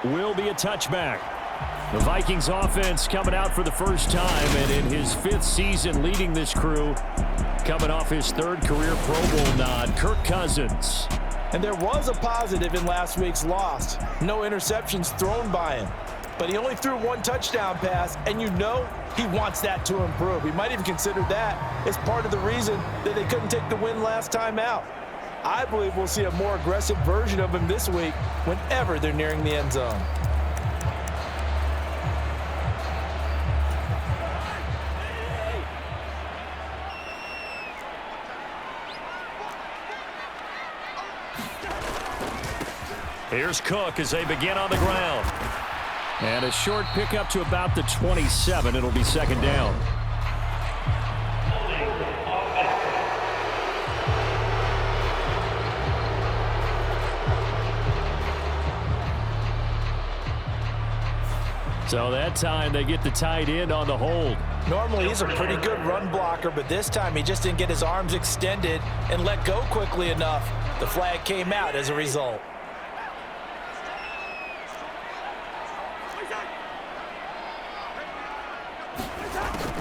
will be a touchback. The Vikings offense coming out for the first time, and in his 5th season leading this crew, coming off his 3rd career Pro Bowl nod, Kirk Cousins. And there was a positive in last week's loss. No interceptions thrown by him. But he only threw 1 touchdown pass, and you know he wants that to improve. He might even consider that as part of the reason that they couldn't take the win last time out. I believe we'll see a more aggressive version of him this week whenever they're nearing the end zone. Here's Cook as they begin on the ground. And a short pickup to about the 27. It'll be 2nd down. So that time they get the tight end on the hold. Normally he's a pretty good run blocker, but this time he just didn't get his arms extended and let go quickly enough. The flag came out as a result.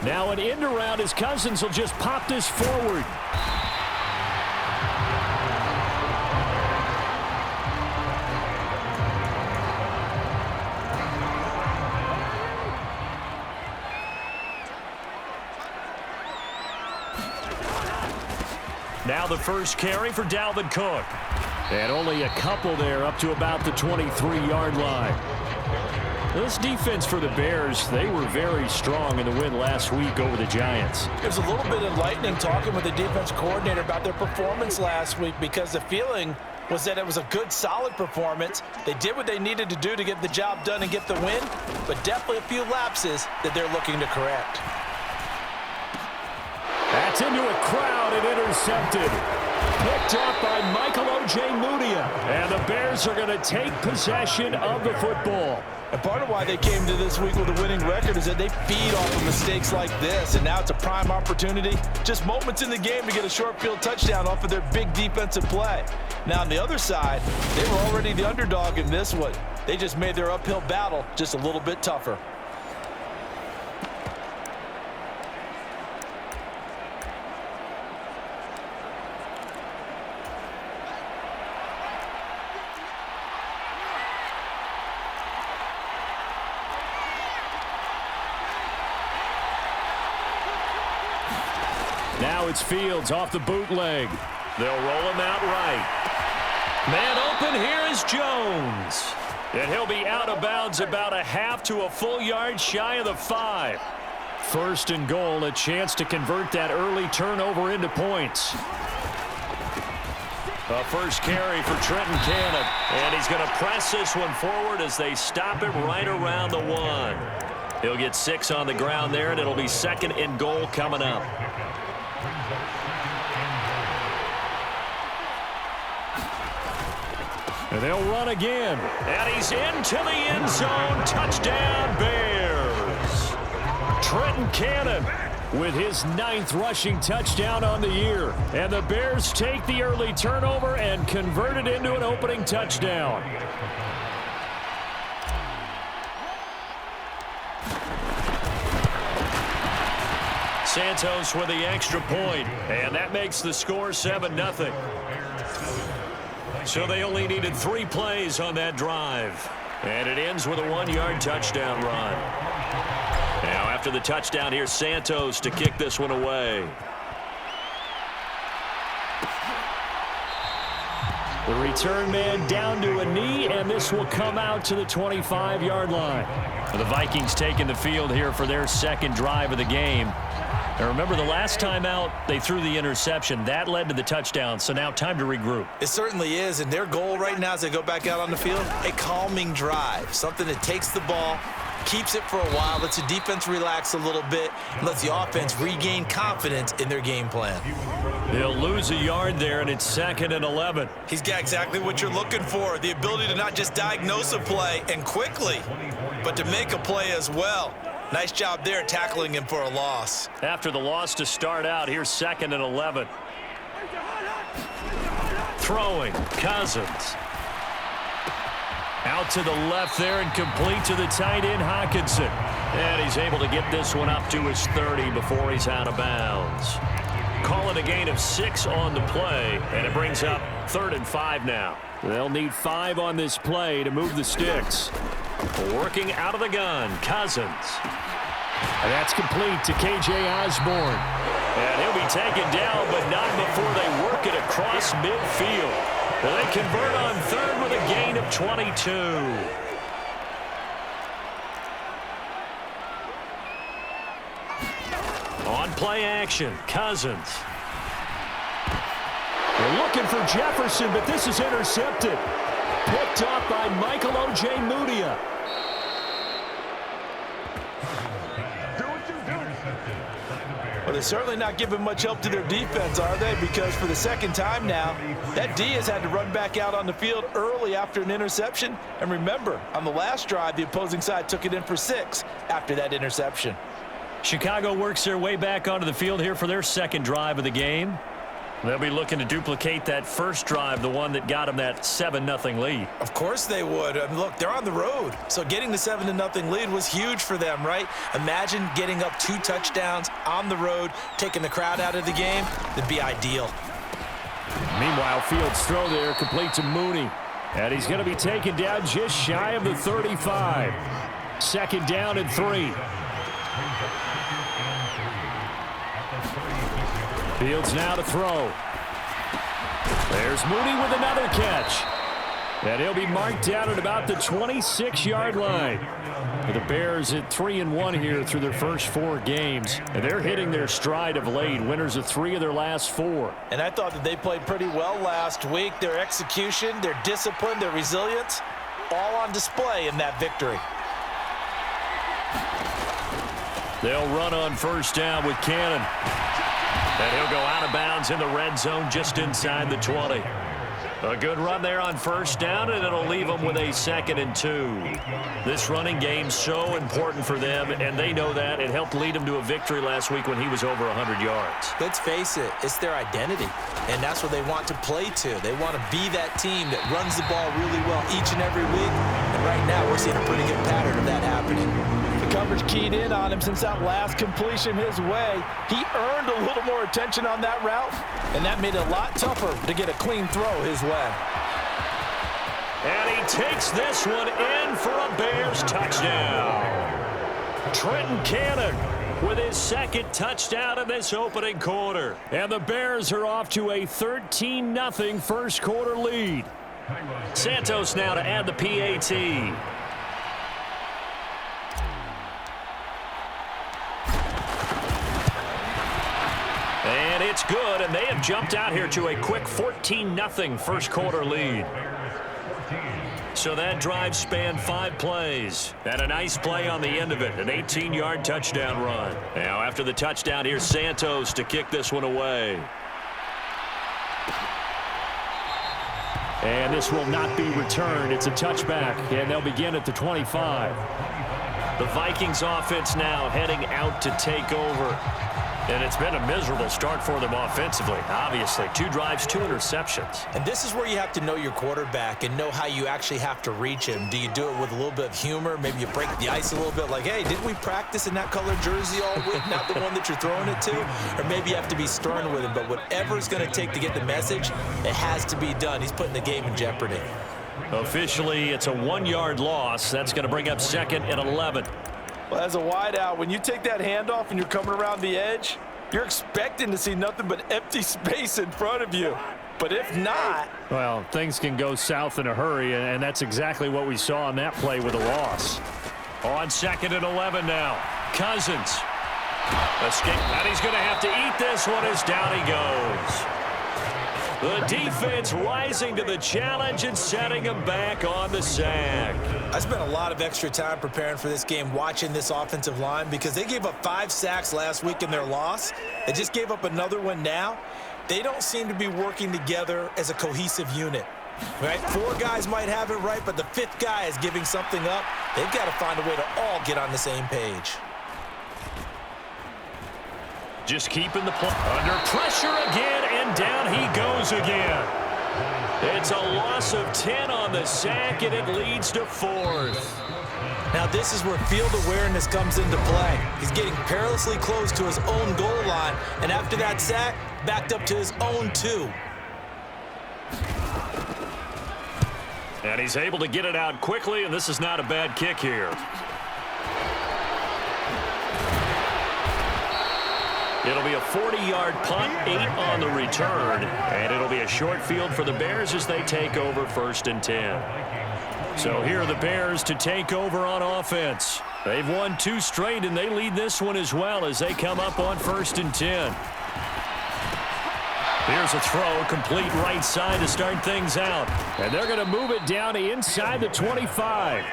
Now an end around as Cousins will just pop this forward. Now the first carry for Dalvin Cook. And only a couple there up to about the 23-yard line. This defense for the Bears, they were very strong in the win last week over the Giants. It was a little bit enlightening talking with the defense coordinator about their performance last week because the feeling was that it was a good, solid performance. They did what they needed to do to get the job done and get the win, but definitely a few lapses that they're looking to correct. That's into a crowd and intercepted. Picked up by Michael O.J. Mudia. And the Bears are going to take possession of the football. And part of why they came to this week with a winning record is that they feed off of mistakes like this, and now it's a prime opportunity. Just moments in the game to get a short field touchdown off of their big defensive play. Now on the other side, they were already the underdog in this one. They just made their uphill battle just a little bit tougher. Now it's Fields off the bootleg. They'll roll him out right. Man open, here is Jones. And he'll be out of bounds about a half to a full yard shy of the 5. 1st and goal, a chance to convert that early turnover into points. A first carry for Trenton Cannon. And he's going to press this one forward as they stop it right around the 1. He'll get 6 on the ground there, and it'll be 2nd and goal coming up. And they'll run again. And he's into the end zone. Touchdown, Bears. Trenton Cannon with his 9th rushing touchdown on the year. And the Bears take the early turnover and convert it into an opening touchdown. Santos with the extra point. And that makes the score 7-0. So they only needed 3 plays on that drive. And it ends with a 1-yard touchdown run. Now after the touchdown, here's Santos to kick this one away. The return man down to a knee, and this will come out to the 25-yard line. The Vikings taking the field here for their 2nd drive of the game. And remember, the last time out, they threw the interception. That led to the touchdown, so now time to regroup. It certainly is, and their goal right now as they go back out on the field, a calming drive, something that takes the ball, keeps it for a while, lets the defense relax a little bit, and lets the offense regain confidence in their game plan. They'll lose a yard there, and it's 2nd and 11. He's got exactly what you're looking for, the ability to not just diagnose a play and quickly, but to make a play as well. Nice job there tackling him for a loss. After the loss to start out, here's 2nd and 11. Throwing, Cousins. Out to the left there and complete to the tight end, Hockenson. And he's able to get this one up to his 30 before he's out of bounds. Call it a gain of 6 on the play, and it brings up 3rd and 5 now. They'll need 5 on this play to move the sticks. Working out of the gun, Cousins. And that's complete to K.J. Osborne. And he'll be taken down, but not before they work it across midfield. They convert on 3rd with a gain of 22. On play action, Cousins. They're looking for Jefferson, but this is intercepted. Picked up by Michael O.J. Mudia. Well, they're certainly not giving much help to their defense, are they? Because for the second time now, that D has had to run back out on the field early after an interception. And remember, on the last drive, the opposing side took it in for 6 after that interception. Chicago works their way back onto the field here for their second drive of the game. They'll be looking to duplicate that first drive, the one that got them that 7-0 lead. Of course they would. I mean, look, they're on the road. So getting the 7-0 lead was huge for them, right? Imagine getting up 2 touchdowns on the road, taking the crowd out of the game. That'd be ideal. Meanwhile, Fields' throw there complete to Mooney. And he's going to be taken down just shy of the 35. 2nd down and 3. Fields now to throw. There's Mooney with another catch. And he'll be marked down at about the 26-yard line. The Bears at 3-1 here through their first 4 games. And they're hitting their stride of late. Winners of 3 of their last 4. And I thought that they played pretty well last week. Their execution, their discipline, their resilience, all on display in that victory. They'll run on 1st down with Cannon. And he'll go out of bounds in the red zone just inside the 20. A good run there on 1st down, and it'll leave them with a 2nd and 2. This running game's so important for them, and they know that. It helped lead them to a victory last week when he was over 100 yards. Let's face it, it's their identity, and that's what they want to play to. They want to be that team that runs the ball really well each and every week, and right now we're seeing a pretty good pattern of that happening. The coverage keyed in on him since that last completion his way. He earned a little more attention on that route, and that made it a lot tougher to get a clean throw his way. And he takes this one in for a Bears touchdown. Trenton Cannon with his 2nd touchdown in this opening quarter. And the Bears are off to a 13-0 first quarter lead. Santos now to add the PAT. And it's good, and they have jumped out here to a quick 14-0 first quarter lead. So that drive spanned 5 plays. And a nice play on the end of it, an 18-yard touchdown run. Now after the touchdown, here's Santos to kick this one away. And this will not be returned. It's a touchback, and they'll begin at the 25. The Vikings offense now heading out to take over. And it's been a miserable start for them offensively. Obviously, 2 drives, 2 interceptions. And this is where you have to know your quarterback and know how you actually have to reach him. Do you do it with a little bit of humor? Maybe you break the ice a little bit like, hey, didn't we practice in that colored jersey all week, not the one that you're throwing it to? Or maybe you have to be stern with him. But whatever it's going to take to get the message, it has to be done. He's putting the game in jeopardy. Officially, it's a 1-yard loss. That's going to bring up 2nd and 11. Well, as a wideout, when you take that handoff and you're coming around the edge, you're expecting to see nothing but empty space in front of you. But if not... well, things can go south in a hurry, and that's exactly what we saw on that play with a loss. On 2nd and 11 now. Cousins. Escape, and he's going to have to eat this one as down he goes. The defense rising to the challenge and setting him back on the sack. I spent a lot of extra time preparing for this game, watching this offensive line, because they gave up 5 sacks last week in their loss. They just gave up another one now. They don't seem to be working together as a cohesive unit. Right? 4 guys might have it right, but the 5th guy is giving something up. They've got to find a way to all get on the same page. Just keeping the play under pressure again, and down he goes again. It's a loss of 10 on the sack, and it leads to 4th. Now this is where field awareness comes into play. He's getting perilously close to his own goal line, and after that sack, backed up to his own 2. And he's able to get it out quickly, and this is not a bad kick here. It'll be a 40-yard punt, 8 on the return, and it'll be a short field for the Bears as they take over 1st and 10. So here are the Bears to take over on offense. They've won 2 straight, and they lead this one as well as they come up on 1st and 10. Here's a throw, complete right side to start things out. And they're going to move it down to inside the 25.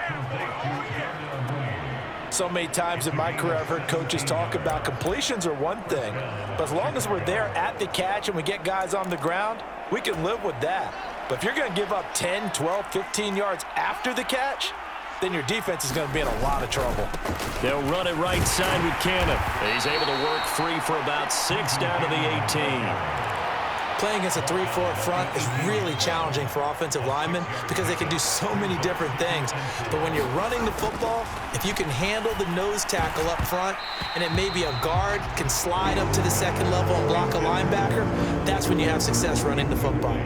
So many times in my career I've heard coaches talk about completions are one thing, but as long as we're there at the catch and we get guys on the ground, we can live with that. But if you're going to give up 10, 12, 15 yards after the catch, then your defense is going to be in a lot of trouble. They'll run it right side with Cannon. He's able to work free for about 6 down to the 18. Playing against a 3-4 front is really challenging for offensive linemen because they can do so many different things. But when you're running the football, if you can handle the nose tackle up front, and it may be a guard can slide up to the 2nd level and block a linebacker, that's when you have success running the football.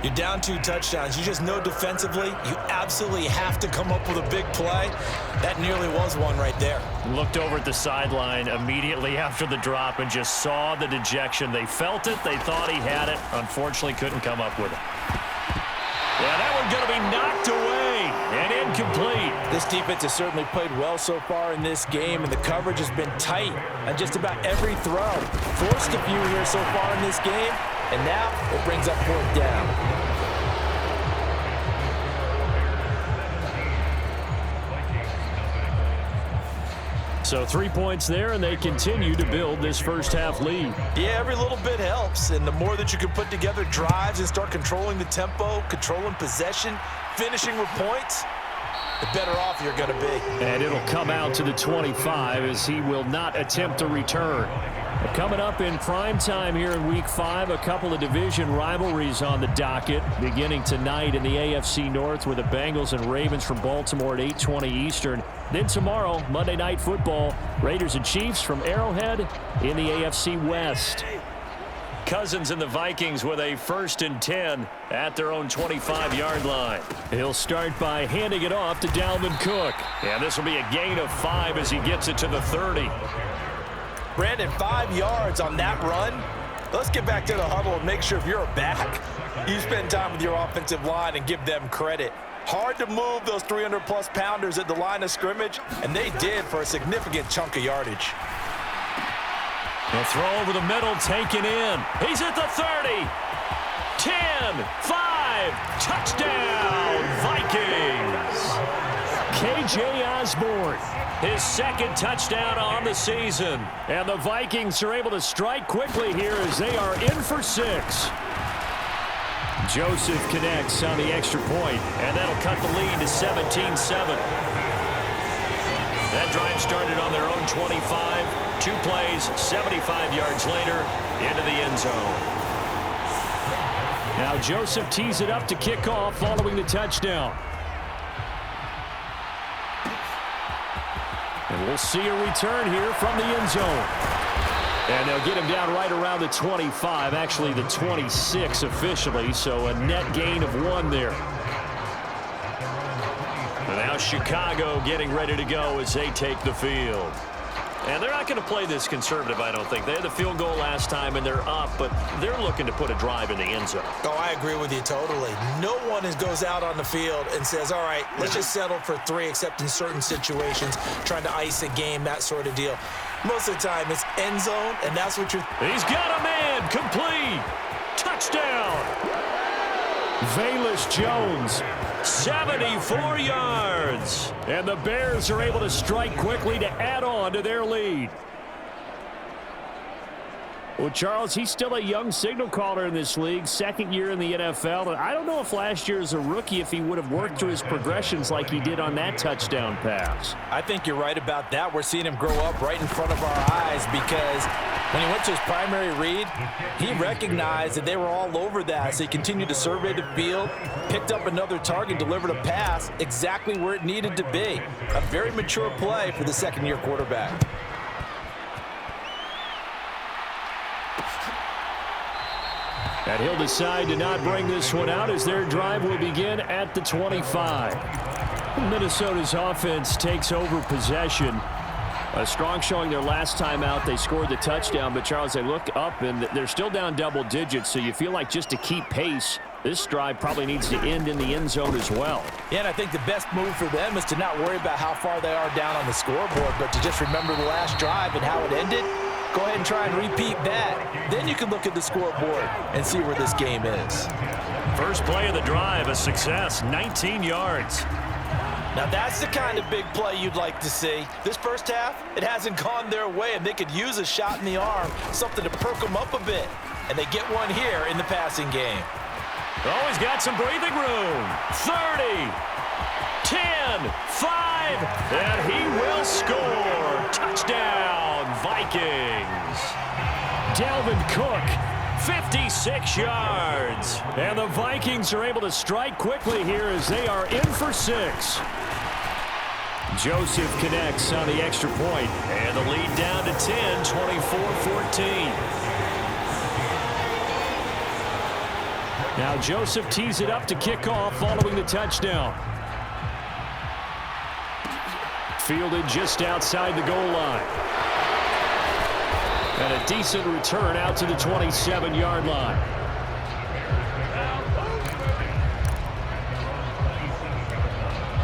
You're down 2 touchdowns. You just know defensively you absolutely have to come up with a big play. That nearly was one right there. Looked over at the sideline immediately after the drop and just saw the dejection. They felt it. They thought he had it. Unfortunately, couldn't come up with it. Yeah, that one's going to be knocked away and incomplete. This defense has certainly played well so far in this game, and the coverage has been tight on just about every throw. Forced a few here so far in this game, and now it brings up 4th down. So 3 points there, and they continue to build this first half lead. Yeah, every little bit helps, and the more that you can put together drives and start controlling the tempo, controlling possession, finishing with points, the better off you're going to be. And it'll come out to the 25 as he will not attempt a return. Coming up in prime time here in Week 5, a couple of division rivalries on the docket, beginning tonight in the AFC North with the Bengals and Ravens from Baltimore at 8:20 Eastern. Then tomorrow, Monday Night Football, Raiders and Chiefs from Arrowhead in the AFC West. Cousins and the Vikings with a 1st and 10 at their own 25-yard line. He'll start by handing it off to Dalvin Cook. And this will be a gain of 5 as he gets it to the 30. Brandon, 5 yards on that run. Let's get back to the huddle and make sure if you're back, you spend time with your offensive line and give them credit. Hard to move those 300-plus pounders at the line of scrimmage, and they did for a significant chunk of yardage. A throw over the middle, taken in. He's at the 30. 10, 5, touchdown, Vikings. KJ Osborne, his 2nd touchdown on the season. And the Vikings are able to strike quickly here as they are in for 6. Joseph connects on the extra point, and that'll cut the lead to 17-7. That drive started on their own 25. 2 plays, 75 yards later, into the end zone. Now Joseph tees it up to kick off following the touchdown. And we'll see a return here from the end zone. And they'll get him down right around the 25, actually the 26 officially, so a net gain of 1 there. And now Chicago getting ready to go as they take the field. And they're not going to play this conservative, I don't think. They had the field goal last time, and they're up, but they're looking to put a drive in the end zone. Oh, I agree with you totally. No one goes out on the field and says, all right, let's just settle for 3, except in certain situations, trying to ice a game, that sort of deal. Most of the time, it's end zone, and that's what you're... He's got a man, complete, touchdown. Velus Jones, 74 yards. And the Bears are able to strike quickly to add on to their lead. Well, Charles, he's still a young signal caller in this league, 2nd year in the NFL. And I don't know if last year as a rookie, if he would have worked through his progressions like he did on that touchdown pass. I think you're right about that. We're seeing him grow up right in front of our eyes because When he went to his primary read, he recognized that they were all over that, so he continued to survey the field, picked up another target, delivered a pass exactly where it needed to be. A very mature play for the second-year quarterback. And he'll decide to not bring this one out as their drive will begin at the 25. Minnesota's offense takes over possession. A strong showing their last time out. They scored the touchdown, but Charles, they look up and they're still down double digits, so you feel like just to keep pace, this drive probably needs to end in the end zone as well. Yeah, and I think the best move for them is to not worry about how far they are down on the scoreboard, but to just remember the last drive and how it ended. Go ahead and try and repeat that. Then you can look at the scoreboard and see where this game is. First play of the drive, a success, 19 yards. Now that's the kind of big play you'd like to see. This first half, it hasn't gone their way, and they could use a shot in the arm, something to perk them up a bit. And they get one here in the passing game. Oh, he's got some breathing room. 30, 10, 5, and he will score. Touchdown, Vikings. Dalvin Cook, 56 yards. And the Vikings are able to strike quickly here as they are in for 6. Joseph connects on the extra point, and the lead down to 10, 24-14. Now Joseph tees it up to kick off following the touchdown. Fielded just outside the goal line. And a decent return out to the 27-yard line.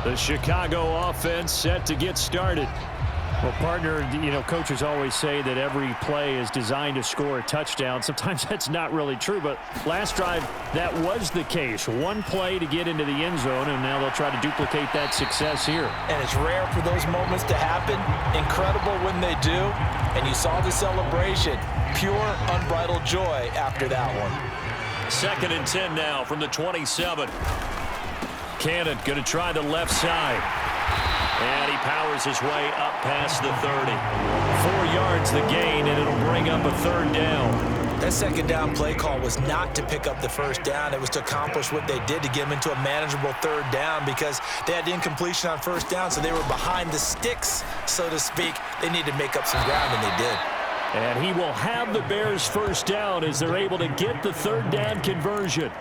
The Chicago offense set to get started. Well, partner, coaches always say that every play is designed to score a touchdown. Sometimes that's not really true, but last drive, that was the case. One play to get into the end zone, and now they'll try to duplicate that success here. And it's rare for those moments to happen. Incredible when they do. And you saw the celebration. Pure, unbridled joy after that one. 2nd and 10 now from the 27. Cannon going to try the left side. And he powers his way up past the 30. 4 yards the gain, and it'll bring up a 3rd down. That 2nd down play call was not to pick up the 1st down. It was to accomplish what they did to get them into a manageable 3rd down because they had incompletion on 1st down, so they were behind the sticks, so to speak. They needed to make up some ground, and they did. And he will have the Bears' 1st down as they're able to get the 3rd down conversion.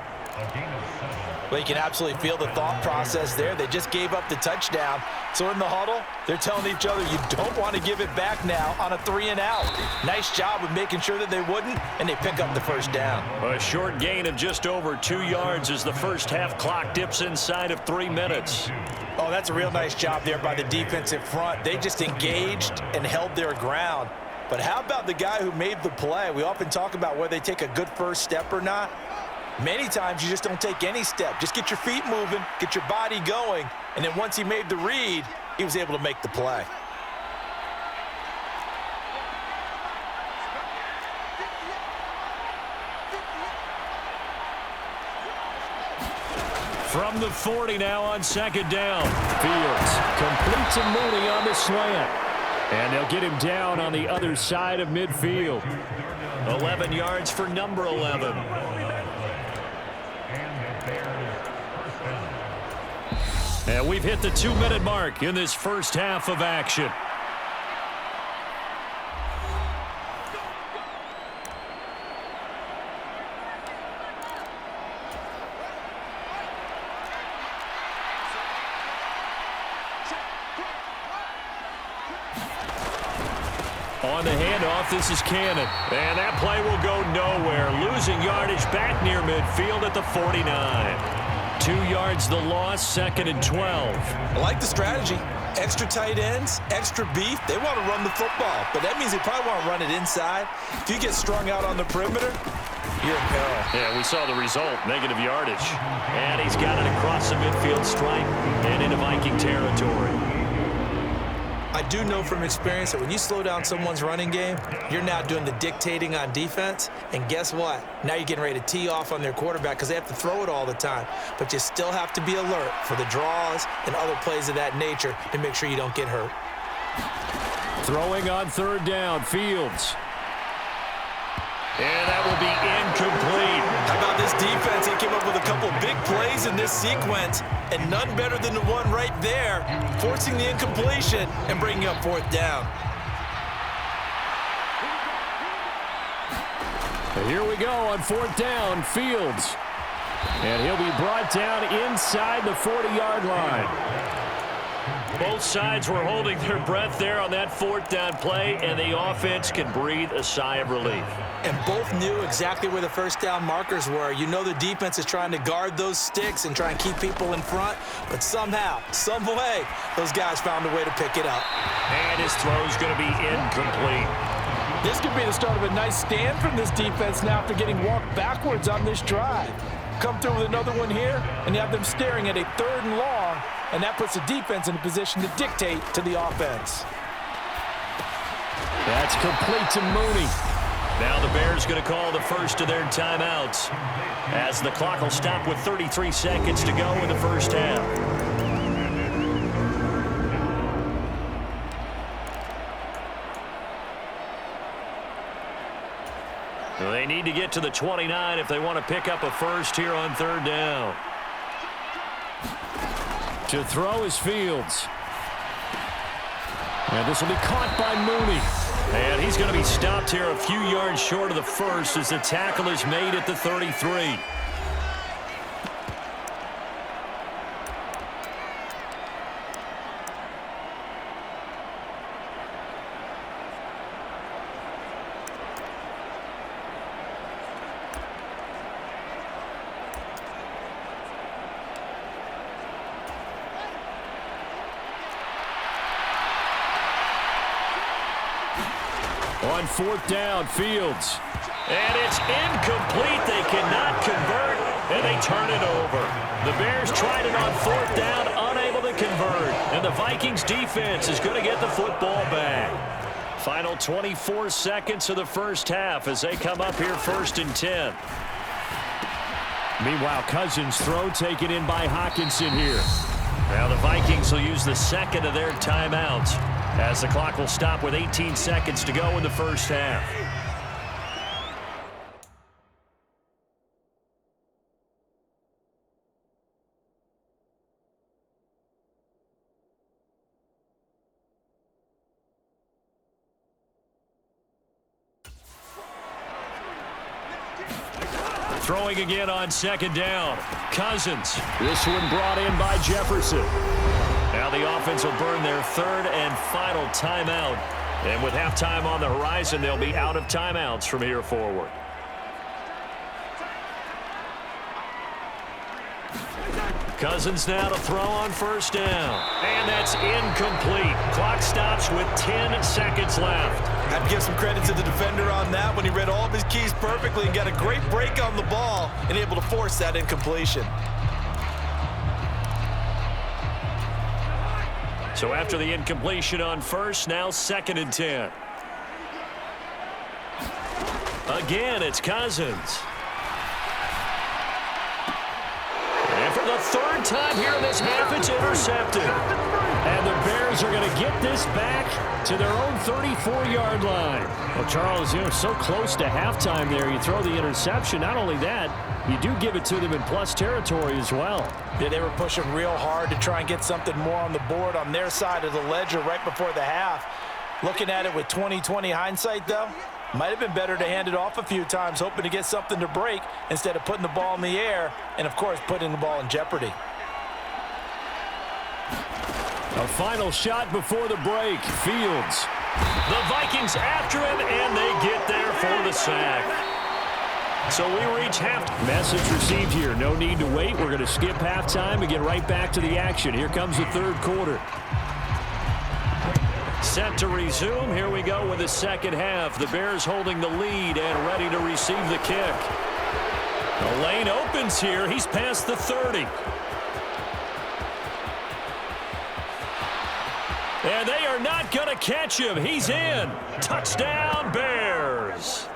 Well, you can absolutely feel the thought process there. They just gave up the touchdown. So in the huddle, they're telling each other, you don't want to give it back now on a 3-and-out. Nice job of making sure that they wouldn't, and they pick up the 1st down. A short gain of just over 2 yards as the first half clock dips inside of 3 minutes. Oh, that's a real nice job there by the defensive front. They just engaged and held their ground. But how about the guy who made the play? We often talk about whether they take a good first step or not. Many times you just don't take any step. Just get your feet moving, get your body going, and then once he made the read, he was able to make the play. From the 40 now on 2nd down. Fields complete to Mooney on the slant. And they'll get him down on the other side of midfield. 11 yards for number 11. And we've hit the 2-minute mark in this first half of action. On the handoff, this is Cannon. And that play will go nowhere. Losing yardage back near midfield at the 49. 2 yards the loss, 2nd and 12. I like the strategy. Extra tight ends, extra beef. They want to run the football, but that means they probably want to run it inside. If you get strung out on the perimeter, you're in peril. Yeah, we saw the result, negative yardage. And he's got it across the midfield stripe and into Viking territory. I do know from experience that when you slow down someone's running game, you're now doing the dictating on defense. And guess what? Now you're getting ready to tee off on their quarterback because they have to throw it all the time. But you still have to be alert for the draws and other plays of that nature to make sure you don't get hurt. Throwing on 3rd down, Fields. And that will be incomplete. How about this defense? They came up with a couple big plays in this sequence, and none better than the one right there, forcing the incompletion and bringing up fourth down. And here we go on fourth down, Fields. And he'll be brought down inside the 40-yard line. Both sides were holding their breath there on that fourth down play, and the offense can breathe a sigh of relief. And both knew exactly where the first down markers were. You know the defense is trying to guard those sticks and try and keep people in front, but somehow, some way, those guys found a way to pick it up. And his throw's going to be incomplete. This could be the start of a nice stand from this defense now after getting walked backwards on this drive. Come through with another one here, and you have them staring at a 3rd and long, and that puts the defense in a position to dictate to the offense. That's complete to Mooney. Now the Bears going to call the first of their timeouts as the clock will stop with 33 seconds to go in the first half. They need to get to the 29 if they want to pick up a first here on 3rd down. To throw is Fields. And this will be caught by Mooney. And he's going to be stopped here a few yards short of the first as the tackle is made at the 33. On 4th down, Fields. And it's incomplete. They cannot convert, and they turn it over. The Bears tried it on 4th down, unable to convert. And the Vikings defense is going to get the football back. Final 24 seconds of the first half as they come up here 1st and 10. Meanwhile, Cousins' throw taken in by Hawkinson here. Now the Vikings will use the second of their timeouts as the clock will stop with 18 seconds to go in the first half. Throwing again on 2nd down. Cousins. This one brought in by Jefferson. Now the offense will burn their 3rd and final timeout. And with halftime on the horizon, they'll be out of timeouts from here forward. Cousins now to throw on 1st down. And that's incomplete. Clock stops with 10 seconds left. I have to give some credit to the defender on that when he read all of his keys perfectly and got a great break on the ball and able to force that incompletion. So after the incompletion on 1st, now 2nd and 10. Again, it's Cousins. And for the 3rd time here in this half, it's intercepted. And the Bears are going to get this back to their own 34-yard line. Well, Charles, so close to halftime there. You throw the interception. Not only that, you do give it to them in plus territory as well. Yeah, they were pushing real hard to try and get something more on the board on their side of the ledger right before the half. Looking at it with 20/20 hindsight, though, might have been better to hand it off a few times, hoping to get something to break instead of putting the ball in the air and, of course, putting the ball in jeopardy. A final shot before the break. Fields. The Vikings after him, and they get there for the sack. So we reach half. Message received here. No need to wait. We're going to skip halftime and get right back to the action. Here comes the 3rd quarter. Set to resume. Here we go with the 2nd half. The Bears holding the lead and ready to receive the kick. The lane opens here. He's past the 30. And they are not going to catch him. He's in. Touchdown, Bears.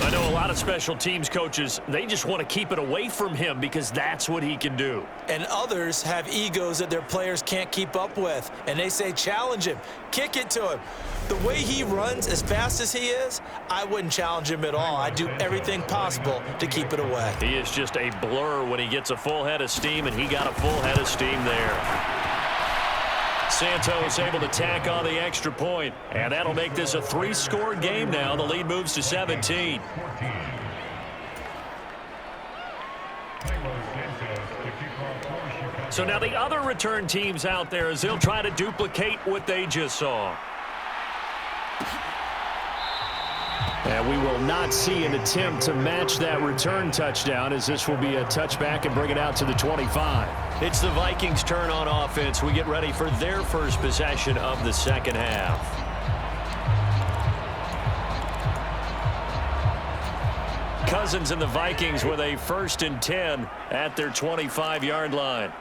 I know a lot of special teams coaches, they just want to keep it away from him because that's what he can do. And others have egos that their players can't keep up with, and they say challenge him, kick it to him. The way he runs as fast as he is, I wouldn't challenge him at all. I'd do everything possible to keep it away. He is just a blur when he gets a full head of steam, and he got a full head of steam there. Santos able to tack on the extra point, and that'll make this a 3-score game now. The lead moves to 17. So now the other return teams out there as they'll try to duplicate what they just saw. And we will not see an attempt to match that return touchdown, as this will be a touchback and bring it out to the 25. It's the Vikings' turn on offense. We get ready for their first possession of the second half. Cousins and the Vikings with a 1st and 10 at their 25-yard line.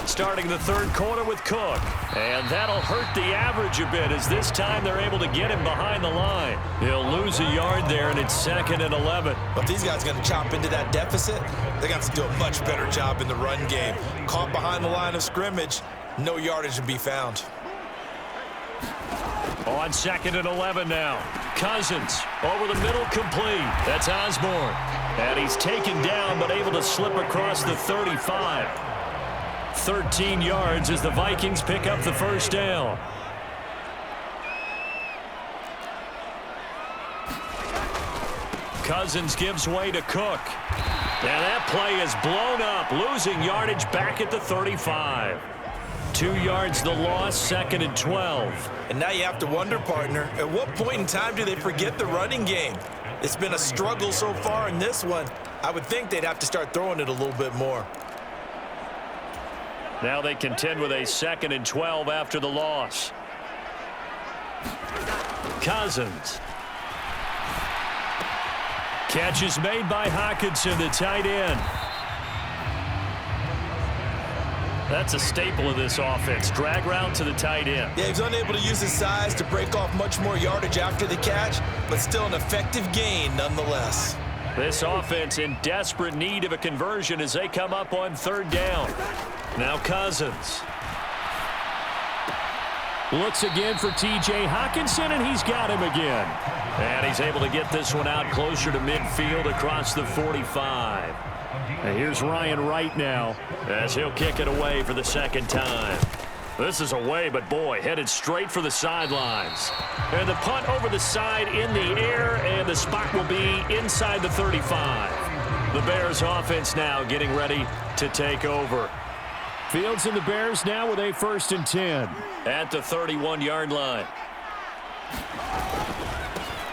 Starting the third quarter with Cook. And that'll hurt the average a bit as this time they're able to get him behind the line. He'll lose a yard there, and it's 2nd and 11. But these guys are going to chop into that deficit. They got to do a much better job in the run game. Caught behind the line of scrimmage, no yardage to be found. On 2nd and 11 now. Cousins over the middle, complete. That's Osborne. And he's taken down but able to slip across the 35. 13 yards as the Vikings pick up the first down. Cousins gives way to Cook. And that play is blown up, losing yardage back at the 35. 2 yards the loss, 2nd and 12. And now you have to wonder, partner, at what point in time do they forget the running game? It's been a struggle so far in this one. I would think they'd have to start throwing it a little bit more. Now they contend with a 2nd and 12 after the loss. Cousins. Catch is made by Hockenson, the tight end. That's a staple of this offense. Drag route to the tight end. Yeah, he's unable to use his size to break off much more yardage after the catch, but still an effective gain nonetheless. This offense in desperate need of a conversion as they come up on 3rd down. Now Cousins. Looks again for T.J. Hockenson, and he's got him again. And he's able to get this one out closer to midfield across the 45. And here's Ryan Wright now as he'll kick it away for the 2nd time. This is away, but boy, headed straight for the sidelines. And the punt over the side in the air, and the spot will be inside the 35. The Bears offense now getting ready to take over. Fields and the Bears now with a 1st and 10 at the 31-yard line.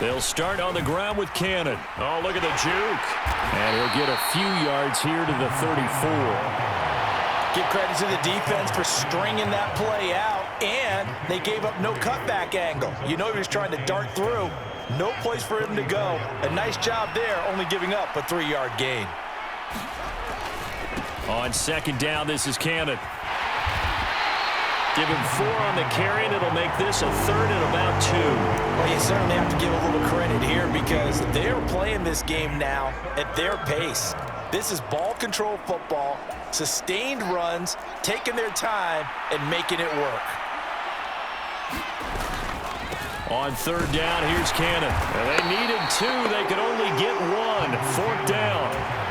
They'll start on the ground with Cannon. Oh, look at the juke. And he'll get a few yards here to the 34. Give credit to the defense for stringing that play out, and they gave up no cutback angle. You know he was trying to dart through. No place for him to go. A nice job there, only giving up a 3-yard gain. On 2nd down, this is Cannon. Give him 4 on the carry, and it'll make this a 3rd and about 2. Well, you certainly have to give a little credit here because they're playing this game now at their pace. This is ball control football, sustained runs, taking their time, and making it work. On 3rd down, here's Cannon. And they needed 2. They could only get 1. 4th down.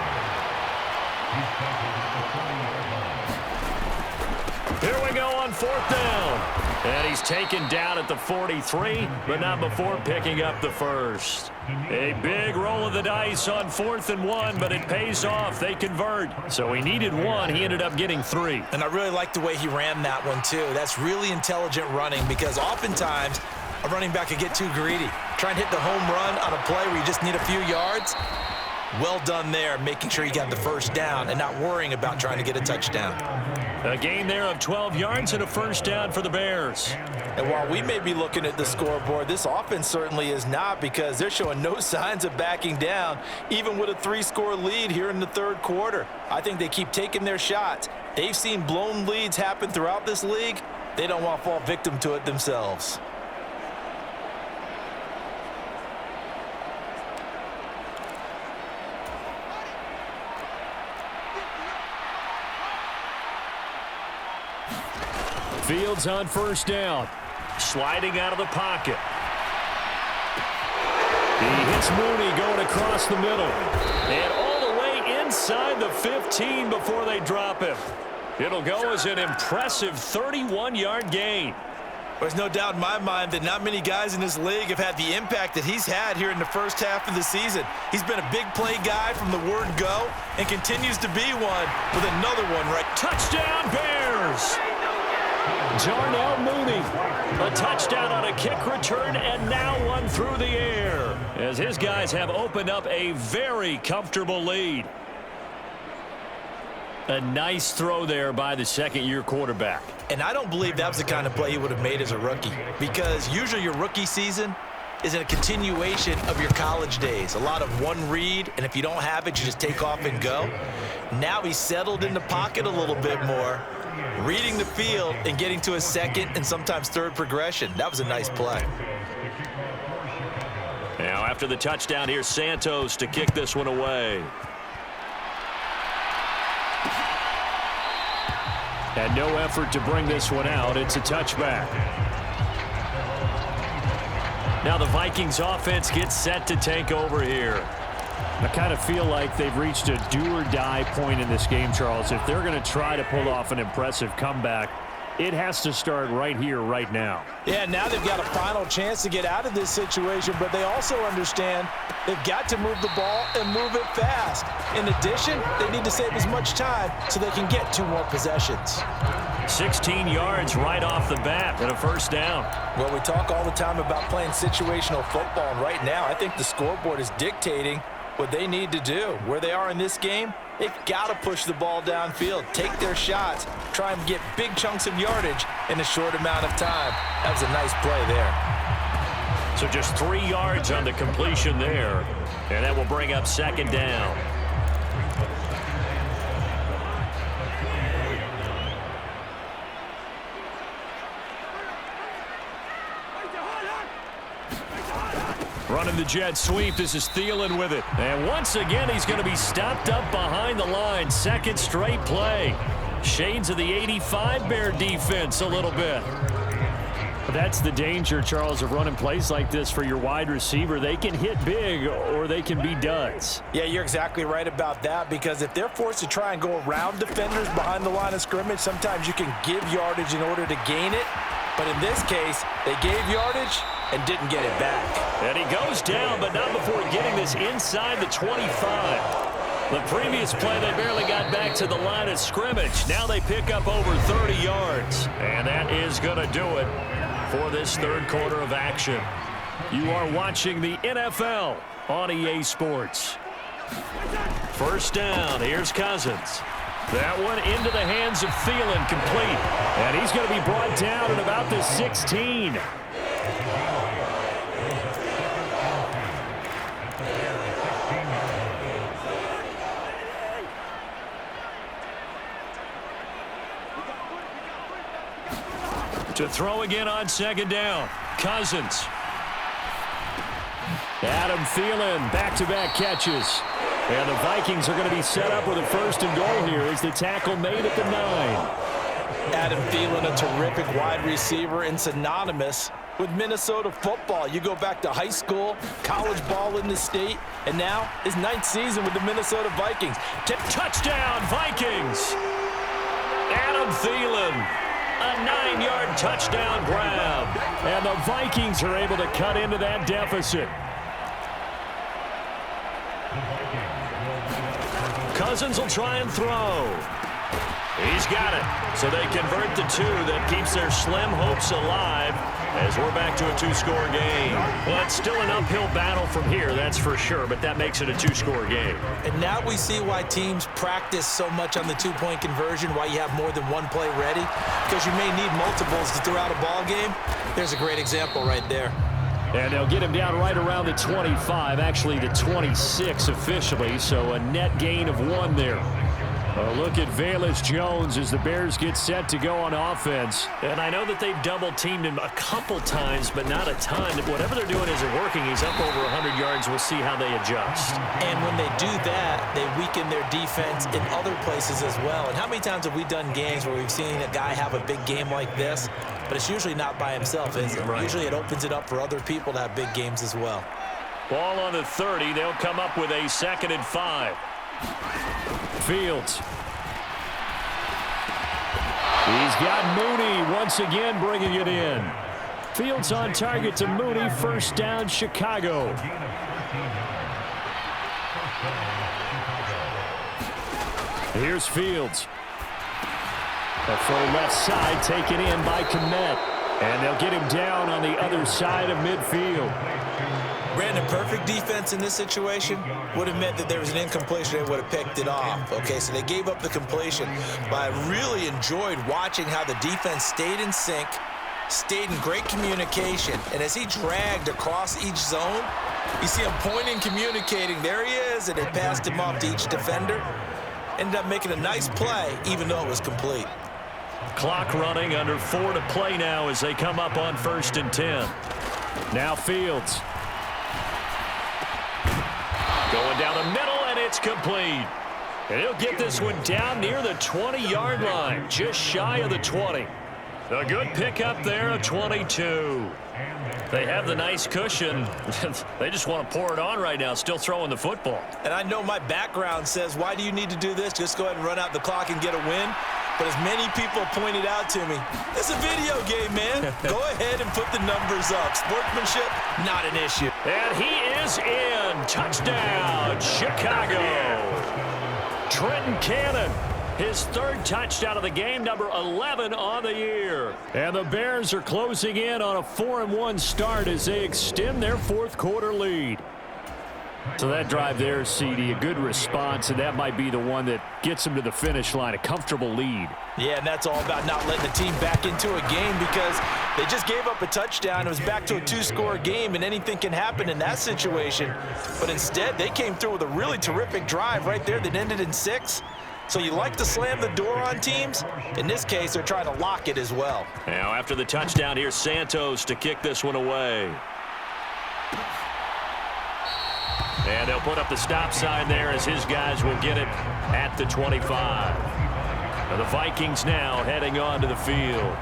Here we go on 4th down. And he's taken down at the 43, but not before picking up the first. A big roll of the dice on 4th and 1, but it pays off. They convert. So he needed 1. He ended up getting 3. And I really like the way he ran that one, too. That's really intelligent running because oftentimes a running back could get too greedy. Try and hit the home run on a play where you just need a few yards. Well done there, making sure you got the first down and not worrying about trying to get a touchdown. A gain there of 12 yards and a first down for the Bears. And while we may be looking at the scoreboard, this offense certainly is not because they're showing no signs of backing down, even with a 3-score lead here in the 3rd quarter. I think they keep taking their shots. They've seen blown leads happen throughout this league. They don't want to fall victim to it themselves. Fields on first down. Sliding out of the pocket. He hits Mooney going across the middle. And all the way inside the 15 before they drop him. It'll go as an impressive 31-yard gain. There's no doubt in my mind that not many guys in this league have had the impact that he's had here in the first half of the season. He's been a big play guy from the word go and continues to be one with another one right. Touchdown Bears! Darnell Mooney, a touchdown on a kick return, and now one through the air as his guys have opened up a very comfortable lead. A nice throw there by the second-year quarterback. And I don't believe that was the kind of play he would have made as a rookie, because usually your rookie season is in a continuation of your college days. A lot of one read, and if you don't have it, you just take off and go. Now he's settled in the pocket a little bit more, reading the field and getting to a second and sometimes third progression. That was a nice play. Now after the touchdown, here's Santos to kick this one away. And no effort to bring this one out. It's a touchback. Now the Vikings offense gets set to take over here. I kind of feel like they've reached a do-or-die point in this game, Charles. If they're going to try to pull off an impressive comeback, it has to start right here, right now. Yeah, now they've got a final chance to get out of this situation, but they also understand they've got to move the ball and move it fast. In addition, they need to save as much time so they can get 2 more possessions. 16 yards right off the bat and a first down. Well, we talk all the time about playing situational football, and right now I think the scoreboard is dictating what they need to do. Where they are in this game, they've got to push the ball downfield, take their shots, try and get big chunks of yardage in a short amount of time. That was a nice play there. So just 3 yards on the completion there, and that will bring up second down. Running the jet sweep. This is Thielen with it. And once again, he's going to be stopped up behind the line. Second straight play. Shades of the 85 Bear defense a little bit. That's the danger, Charles, of running plays like this for your wide receiver. They can hit big or they can be duds. Yeah, you're exactly right about that, because if they're forced to try and go around defenders behind the line of scrimmage, sometimes you can give yardage in order to gain it. But in this case, they gave yardage and didn't get it back. And he goes down, but not before getting this inside the 25. The previous play, they barely got back to the line of scrimmage. Now they pick up over 30 yards. And that is going to do it for this third quarter of action. You are watching the NFL on EA Sports. First down, here's Cousins. That one into the hands of Thielen, complete. And he's going to be brought down at about the 16. To throw again on second down. Cousins. Adam Thielen, back-to-back catches. And the Vikings are going to be set up with a first and goal here as the tackle made at the 9. Adam Thielen, a terrific wide receiver and synonymous with Minnesota football. You go back to high school, college ball in the state, and now his 9th season with the Minnesota Vikings. Touchdown, Vikings! Adam Thielen. A 9-yard touchdown grab. And the Vikings are able to cut into that deficit. Cousins will try and throw. He's got it. So they convert the 2. That keeps their slim hopes alive as we're back to a 2-score game. Well, it's still an uphill battle from here, that's for sure, but that makes it a 2-score game. And now we see why teams practice so much on the 2-point conversion, why you have more than one play ready, because you may need multiples to throw out a ball game. There's a great example right there. And they'll get him down right around the 25, actually the 26 officially, so a net gain of 1 there. A look at Velus Jones as the Bears get set to go on offense. And I know that they've double-teamed him a couple times, but not a ton. Whatever they're doing isn't working. He's up over 100 yards. We'll see how they adjust. And when they do that, they weaken their defense in other places as well. And how many times have we done games where we've seen a guy have a big game like this, but it's usually not by himself, is it? Right. Usually it opens it up for other people to have big games as well. Ball on the 30. They'll come up with a 2nd and 5. Fields. He's got Mooney once again bringing it in. Fields on target to Mooney. First down, Chicago. Here's Fields. A full left side taken in by Kmet. And they'll get him down on the other side of midfield. Brandon, perfect defense in this situation would have meant that there was an incompletion. They would have picked it off. Okay, so they gave up the completion. But I really enjoyed watching how the defense stayed in sync, stayed in great communication. And as he dragged across each zone, you see him pointing, communicating. There he is, and they passed him off to each defender. Ended up making a nice play, even though it was complete. Clock running, under 4 to play now as they come up on 1st and 10. Now Fields. Going down the middle, and it's complete. And he'll get this one down near the 20-yard line, just shy of the 20. A good pickup there, a 22. They have the nice cushion. They just want to pour it on right now, still throwing the football. And I know my background says, why do you need to do this? Just go ahead and run out the clock and get a win. But as many people pointed out to me, it's a video game, man. Go ahead and put the numbers up. Sportsmanship, not an issue. And he is in. Touchdown, Chicago. Trenton Cannon, his 3rd touchdown of the game, number 11 on the year. And the Bears are closing in on a 4-1 start as they extend their 4th quarter lead. So that drive there, CD, a good response, and that might be the one that gets them to the finish line, a comfortable lead. Yeah, and that's all about not letting the team back into a game because they just gave up a touchdown. It was back to a 2-score game, and anything can happen in that situation. But instead, they came through with a really terrific drive right there that ended in 6. So you like to slam the door on teams. In this case, they're trying to lock it as well. Now, after the touchdown, here's Santos to kick this one away. And they'll put up the stop sign there as his guys will get it at the 25. Now the Vikings now heading on to the field.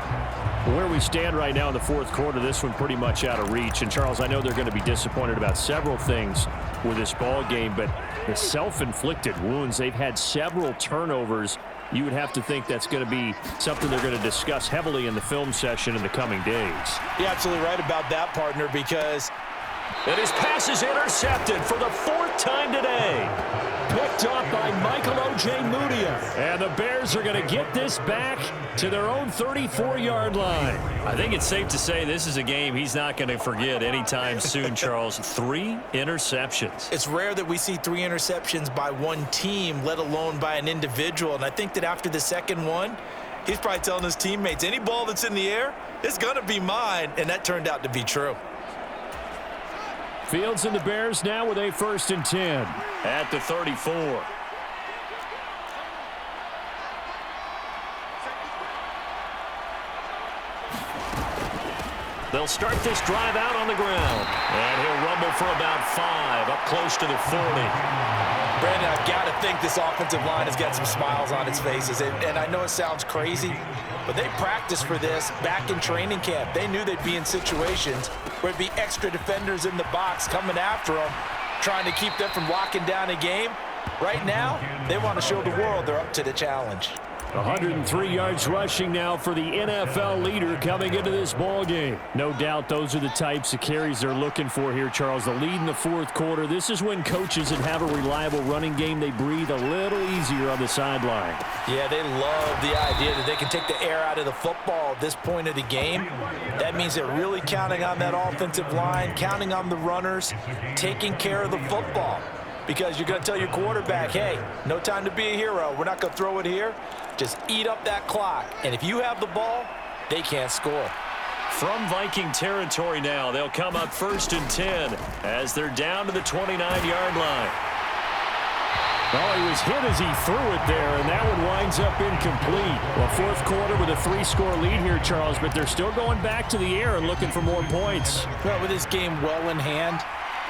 Where we stand right now in the 4th quarter, this one pretty much out of reach. And, Charles, I know they're going to be disappointed about several things with this ball game, but the self-inflicted wounds, they've had several turnovers. You would have to think that's going to be something they're going to discuss heavily in the film session in the coming days. You're absolutely right about that, partner, because and his pass is intercepted for the 4th time today. Picked off by Michael Ojemudia. And the Bears are going to get this back to their own 34-yard line. I think it's safe to say this is a game he's not going to forget anytime soon, Charles. 3 interceptions. It's rare that we see 3 interceptions by one team, let alone by an individual. And I think that after the second one, he's probably telling his teammates, any ball that's in the air, it's going to be mine. And that turned out to be true. Fields and the Bears now with a 1st and 10 at the 34. They'll start this drive out on the ground. And he'll rumble for about 5 up close to the 40. Brandon, I've got to think this offensive line has got some smiles on its faces. And I know it sounds crazy, but they practiced for this back in training camp. They knew they'd be in situations where it'd be extra defenders in the box coming after them, trying to keep them from locking down a game. Right now, they want to show the world they're up to the challenge. 103 yards rushing now for the NFL leader coming into this ball game. No doubt those are the types of carries they're looking for here, Charles. The lead in the 4th quarter. This is when coaches that have a reliable running game, they breathe a little easier on the sideline. Yeah, they love the idea that they can take the air out of the football at this point of the game. That means they're really counting on that offensive line, counting on the runners, taking care of the football. Because you're going to tell your quarterback, hey, no time to be a hero. We're not going to throw it here. Just eat up that clock. And if you have the ball, they can't score. From Viking territory now, they'll come up 1st and 10 as they're down to the 29-yard line. Oh, he was hit as he threw it there, and that one winds up incomplete. Well, fourth quarter with a 3-score lead here, Charles, but they're still going back to the air and looking for more points. Well, with this game well in hand,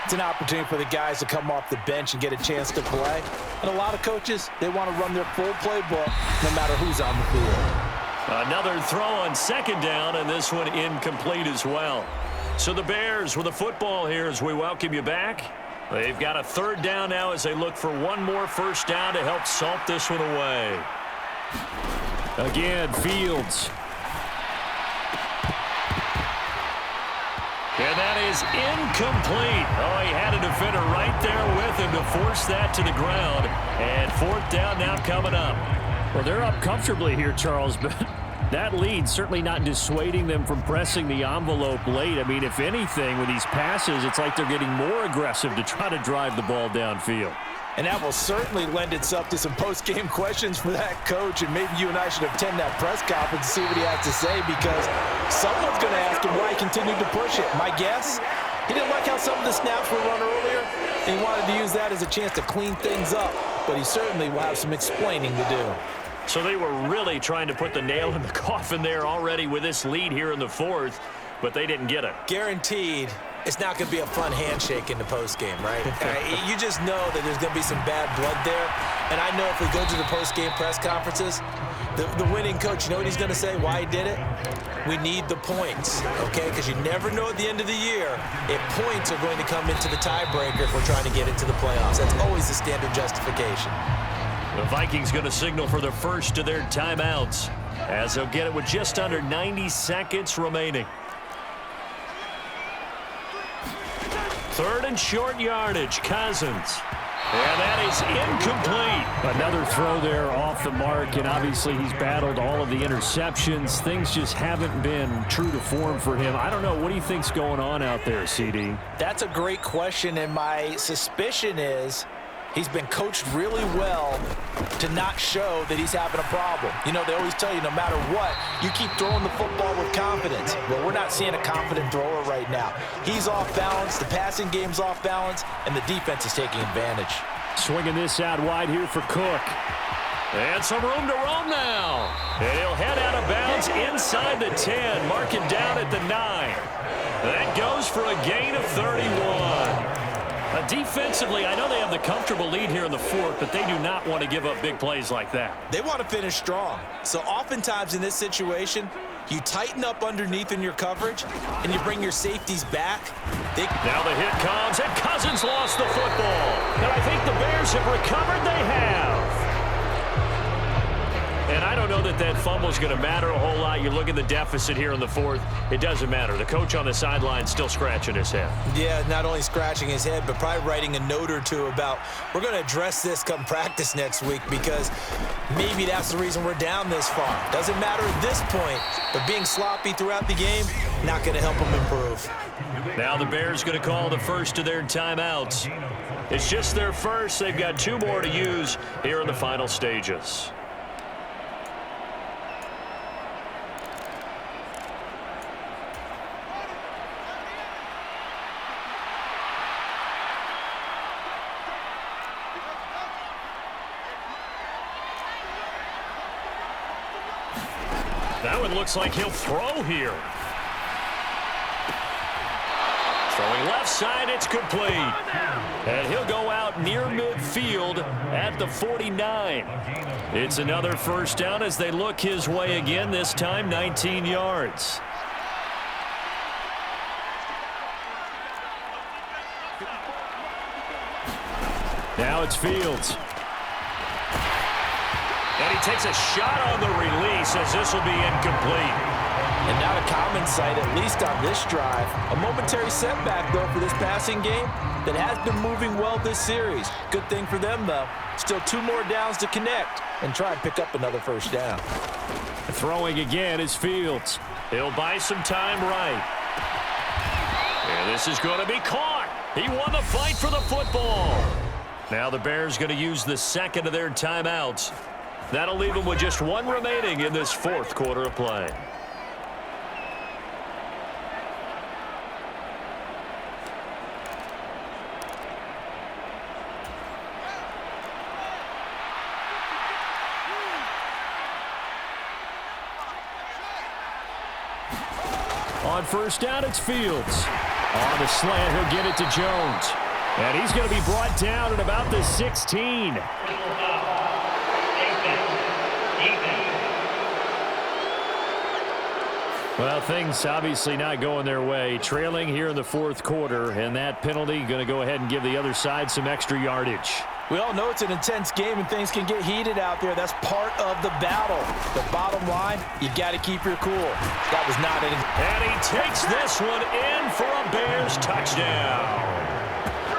it's an opportunity for the guys to come off the bench and get a chance to play. And a lot of coaches, they want to run their full playbook no matter who's on the field. Another throw on second down, and this one incomplete as well. So the Bears with the football here as we welcome you back. They've got a third down now as they look for one more first down to help salt this one away. Again, Fields. And that is incomplete. Oh, he had a defender right there with him to force that to the ground. And fourth down now coming up. Well, they're up comfortably here, Charles, but that lead certainly not dissuading them from pressing the envelope late. I mean, if anything, with these passes, it's like they're getting more aggressive to try to drive the ball downfield. And that will certainly lend itself to some post-game questions for that coach, and maybe you and I should attend that press conference and see what he has to say, because someone's going to ask him why he continued to push it. My guess, he didn't like how some of the snaps were run earlier, and he wanted to use that as a chance to clean things up, but he certainly will have some explaining to do. So they were really trying to put the nail in the coffin there already with this lead here in the fourth, but they didn't get it. Guaranteed, it's not going to be a fun handshake in the postgame, right? You just know that there's going to be some bad blood there. And I know if we go to the postgame press conferences, the winning coach, you know what he's going to say, why he did it? We need the points, okay? Because you never know at the end of the year if points are going to come into the tiebreaker if we're trying to get into the playoffs. That's always the standard justification. The Vikings going to signal for the first of their timeouts as they'll get it with just under 90 seconds remaining. Third and short yardage, Cousins. And that is incomplete. Another throw there off the mark, and obviously he's battled all of the interceptions. Things just haven't been true to form for him. I don't know. What do you think's going on out there, CD? That's a great question, and my suspicion is he's been coached really well to not show that he's having a problem. You know, they always tell you no matter what, you keep throwing the football with confidence. Well, we're not seeing a confident thrower right now. He's off balance, the passing game's off balance, and the defense is taking advantage. Swinging this out wide here for Cook. And some room to roam now. And he'll head out of bounds inside the 10, marking down at the 9. That goes for a gain of 31. Defensively, I know they have the comfortable lead here in the fourth, but they do not want to give up big plays like that. They want to finish strong. So oftentimes in this situation, you tighten up underneath in your coverage, and you bring your safeties back. Now the hit comes, and Cousins lost the football. And I think the Bears have recovered. They have. And I don't know that that fumble is going to matter a whole lot. You look at the deficit here in the fourth, it doesn't matter. The coach on the sideline still scratching his head. Yeah, not only scratching his head, but probably writing a note or two about, we're going to address this come practice next week, because maybe that's the reason we're down this far. Doesn't matter at this point, but being sloppy throughout the game, not going to help them improve. Now the Bears going to call the first of their timeouts. It's just their first. They've got 2 more to use here in the final stages. That one looks like he'll throw here. Throwing left side, it's complete. And he'll go out near midfield at the 49. It's another first down as they look his way again, this time 19 yards. Now it's Fields. And he takes a shot on the release as this will be incomplete. And not a common sight, at least on this drive. A momentary setback, though, for this passing game that has been moving well this series. Good thing for them, though. Still 2 more downs to connect and try and pick up another first down. Throwing again is Fields. He'll buy some time right. And this is going to be caught. He won the fight for the football. Now the Bears going to use the second of their timeouts. That'll leave them with just 1 remaining in this fourth quarter of play. On first down, it's Fields. On the slant, he'll get it to Jones. And he's going to be brought down at about the 16. Well, things obviously not going their way. Trailing here in the fourth quarter, and that penalty going to go ahead and give the other side some extra yardage. We all know it's an intense game and things can get heated out there. That's part of the battle. The bottom line, you got to keep your cool. That was not an... And he takes this one in for a Bears touchdown.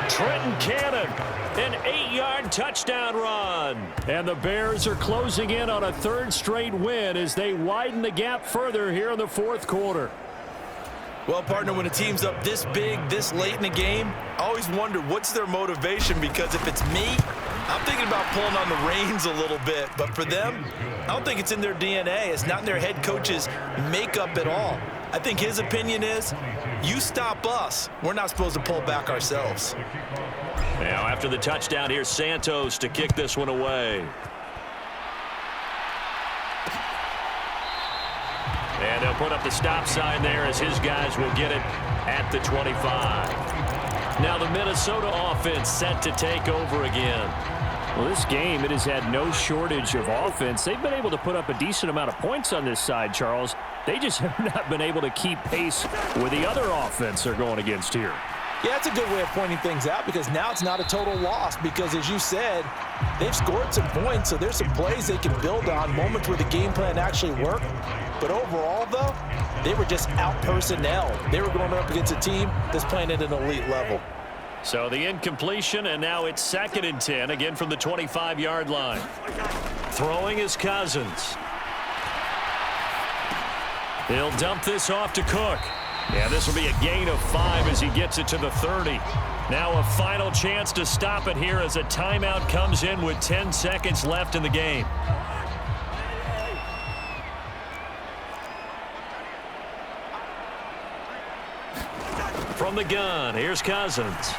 Trenton Cannon, an 8-yard touchdown run. And the Bears are closing in on a third straight win as they widen the gap further here in the fourth quarter. Well, partner, when a team's up this big, this late in the game, I always wonder what's their motivation, because if it's me, I'm thinking about pulling on the reins a little bit. But for them, I don't think it's in their DNA. It's not in their head coach's makeup at all. I think his opinion is, you stop us. We're not supposed to pull back ourselves. Now, after the touchdown, here's Santos to kick this one away. And they'll put up the stop sign there as his guys will get it at the 25. Now the Minnesota offense set to take over again. Well, this game, it has had no shortage of offense. They've been able to put up a decent amount of points on this side, Charles. They just have not been able to keep pace with the other offense they're going against here. Yeah, that's a good way of pointing things out, because now it's not a total loss, because as you said, they've scored some points, so there's some plays they can build on, moments where the game plan actually worked. But overall, though, they were just out-personnel. They were going up against a team that's playing at an elite level. So the incompletion, and now it's 2nd and 10, again from the 25-yard line. Throwing is Cousins. He'll dump this off to Cook. Yeah, this will be a gain of 5 as he gets it to the 30. Now a final chance to stop it here as a timeout comes in with 10 seconds left in the game. From the gun, here's Cousins.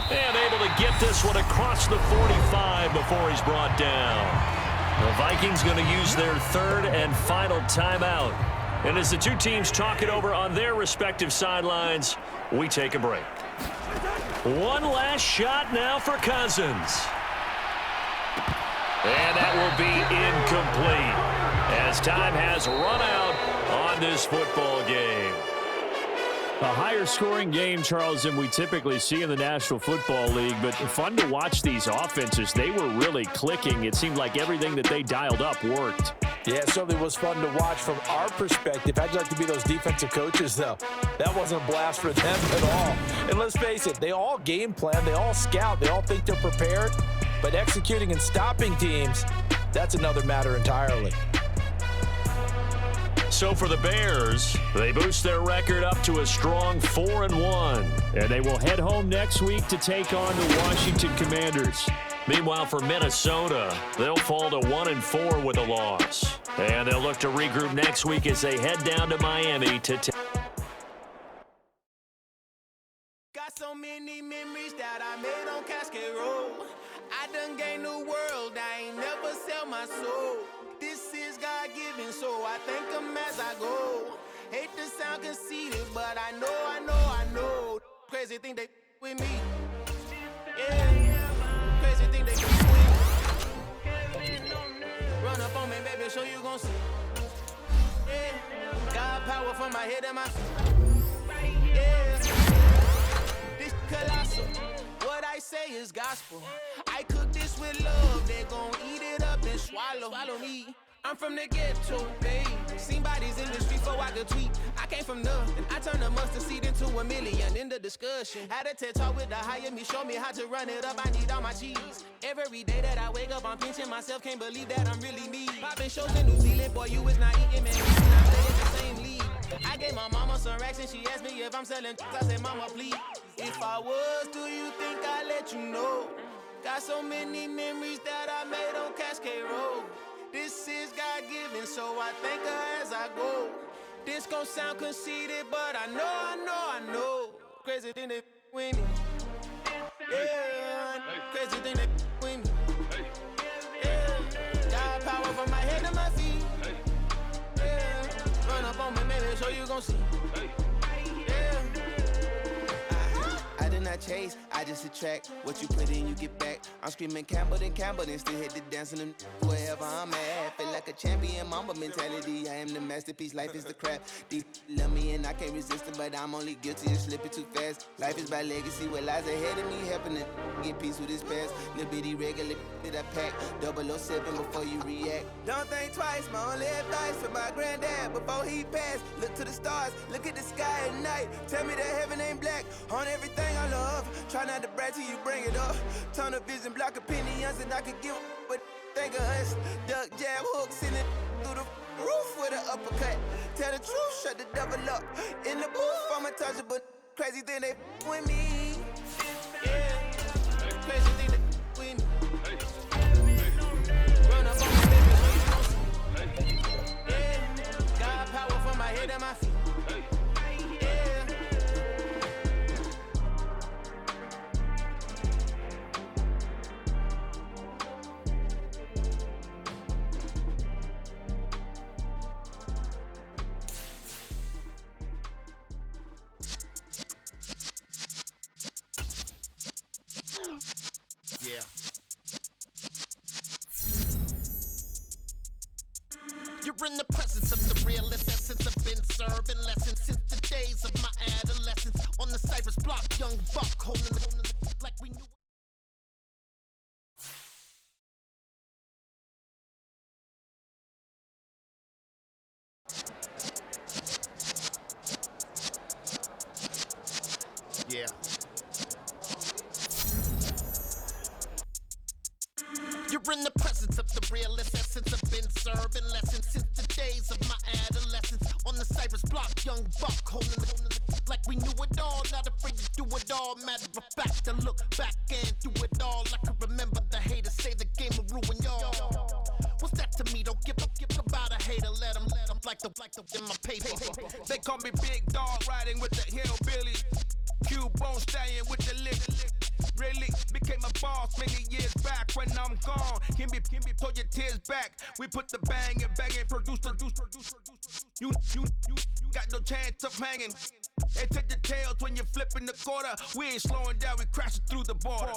And able to get this one across the 45 before he's brought down. The Vikings going to use their 3rd and final timeout. And as the two teams talk it over on their respective sidelines, we take a break. One last shot now for Cousins. And that will be incomplete as time has run out on this football game. A higher scoring game, Charles, than we typically see in the National Football League, but fun to watch these offenses. They were really clicking. It seemed like everything that they dialed up worked. Yeah, it certainly was fun to watch from our perspective. I'd like to be those defensive coaches, though. That wasn't a blast for them at all. And let's face it, they all game plan, they all scout, they all think they're prepared, but executing and stopping teams, that's another matter entirely. So for the Bears, they boost their record up to a strong 4-1. And they will head home next week to take on the Washington Commanders. Meanwhile, for Minnesota, they'll fall to 1-4 with a loss. And they'll look to regroup next week as they head down to Miami to Got so many memories that I made on Cascade Road. I done gained the world, I ain't never sell my soul. This is God-given, so I thank him as I go. Hate to sound conceited, but I know. Crazy thing they with me. Yeah, crazy thing they with me. Run up on me, baby, show you gon' see. Yeah, God power from my head and my yeah. This colossal, what I say is gospel. I cook this with love, they gon' eat it up and swallow me. I'm from the ghetto, babe. Seen bodies in the street so I could tweet. I came from nothing. I turned a mustard seed into a million in the discussion. Had a TED talk with the higher me, show me how to run it up. I need all my cheese. Every day that I wake up, I'm pinching myself. Can't believe that I'm really me. Popping shows in New Zealand, boy, you is not eating, man. We not playing the same league. I gave my mama some racks and she asked me if I'm selling. I said, mama, please. If I was, do you think I'd let you know? Got so many memories that I made on Cascade Road. This is God-given, so I thank her as I go. This gon' sound conceited, but I know. Crazy thing they with me. Yeah, crazy thing they with me. Yeah, God power from my head to my feet. so you gon' see. Yeah. I did not chase, I just attract. What you put in, you get back. I'm screaming Campbell, then still hit the dance and wherever I'm at. Feel like a champion, mamba mentality. I am the masterpiece, life is the crap. Deep love me and I can't resist it, but I'm only guilty of slipping too fast. Life is by legacy, what lies ahead of me, helping to get peace with his past. Little bitty regular that I pack, 007 before you react. Don't think twice, my only advice for my granddad before he passed. Look to the stars, look at the sky at night. Tell me that heaven ain't black on everything I love. Try not to brag till you bring it up. Tunnel vision, block opinions, and I could give but think of us. Duck, jab, hook, send it through the roof with an uppercut. Tell the truth, shut the devil up. In the booth, I'm untouchable. Crazy thing they with me. Yeah, crazy thing they with me. Run up on my baby. Yeah, God power from my head and my feet. Yeah. You're in the presence of the realest essence. I've been serving lessons since the days of my adolescence. On the Cypress block, young buck holding the like we knew. Yeah. You're in the presence of the realest essence. I've been serving lessons since the days of my adolescence. On the Cypress block, young buck holding the like we knew it all. Not afraid to do it all. Matter of fact, I look back and do it all. I can remember the haters say the game will ruin y'all. What's that to me? Don't give about a hater. Let them like the in my paper. They call me Big Dog, riding with the hillbilly. Q-Bone stallion with the lick. Really became a boss many years back. When I'm gone, can be pull your tears back. We put the bang and produce. You got no chance of hanging. And take the tails when you're flipping the quarter. We ain't slowing down, we crashing through the border.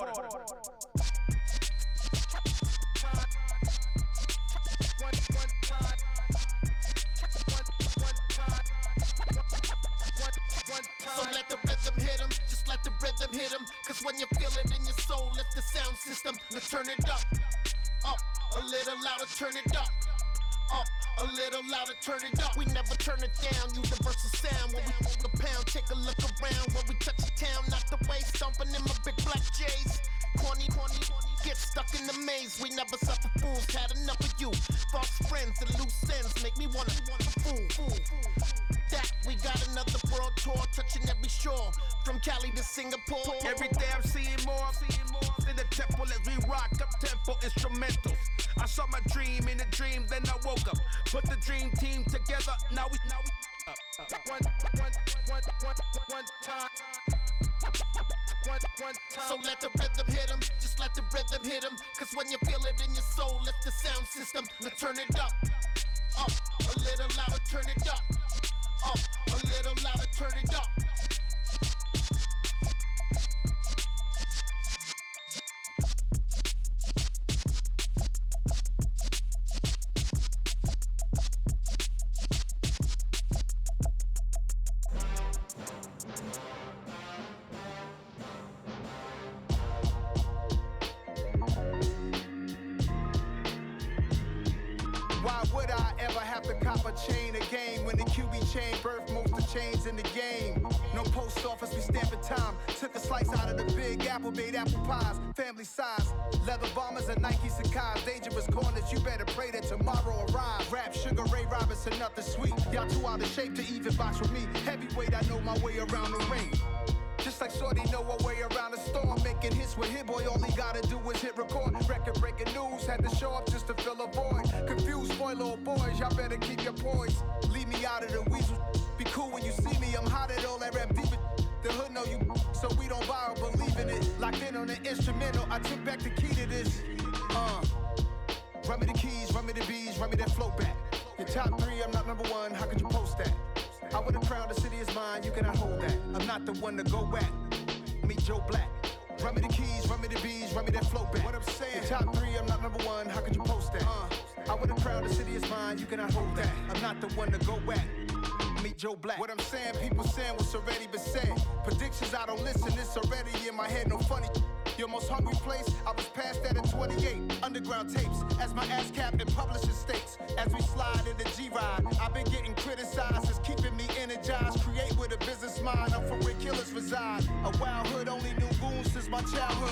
So let the rhythm hit him, just let the rhythm hit him. Cause when you feel it in your soul, lift the sound system. Now turn it up, a little louder, turn it up, a little louder, turn it up. We never turn it down, universal sound. When we move the pound, take a look around. When we touch the town, not the way, stomping in my big black J's. Corny, get stuck in the maze. We never suffer fools, had enough of you. False friends and loose ends make me wanna fool. That we got another world tour, touching every shore, from Cali to Singapore. Every day I'm seeing more in the temple as we rock up tempo instrumentals. I saw my dream in a dream, then I woke up. Put the dream team together, now we one time. So let the rhythm hit him, just let the rhythm hit him. Cause when you feel it in your soul, lift the sound system. Now turn it up, a little louder, turn it up, a little louder, turn it up. Why would I ever have to cop a chain again when the QB chain birthed most of the chains in the game? No post office, we stamping time. Took a slice out of the big apple, made apple pies, family size. Leather bombers and Nike Sacai's. Dangerous corners, you better pray that tomorrow arrives. Rap, Sugar Ray Robinson, nothing sweet. Y'all too out of shape to even box with me. Heavyweight, I know my way around the ring. Just like Shorty know her way around the storm. Making hits with Hit Boy, all he gotta do is hit record. Record breaking news, had to show up just to fill a void. Confused, spoiled little boys, y'all better keep your poise. Leave me out of the weasel. Be cool when you see me, I'm hot at all that rap deep. The hood know you, so we don't borrow, believe in it. Locked in on the instrumental, I took back the key to this. Run me the keys, run me the bees, run me that flow back. Your top three, I'm not number one, how could you post that? I would've crowned the city as mine, you cannot hold that. I'm not the one to go at. Meet Joe Black. Run me the keys, run me the bees, run me that flow back. What I'm saying, the top 3, I'm not number 1, how could you post that? I would've crowned the city as mine, you cannot hold that. I'm not the one to go at. Meet Joe Black. What I'm saying, people saying what's already been said. Predictions, I don't listen, it's already in my head, no funny. Your most hungry place, I was past that at 28. Underground tapes, as my ass cap in publishing states. As we slide in the G-Ride, I've been getting criticized, it's keeping me energized. Create with a business mind, I'm from where killers reside. A wild hood, only knew goons since my childhood.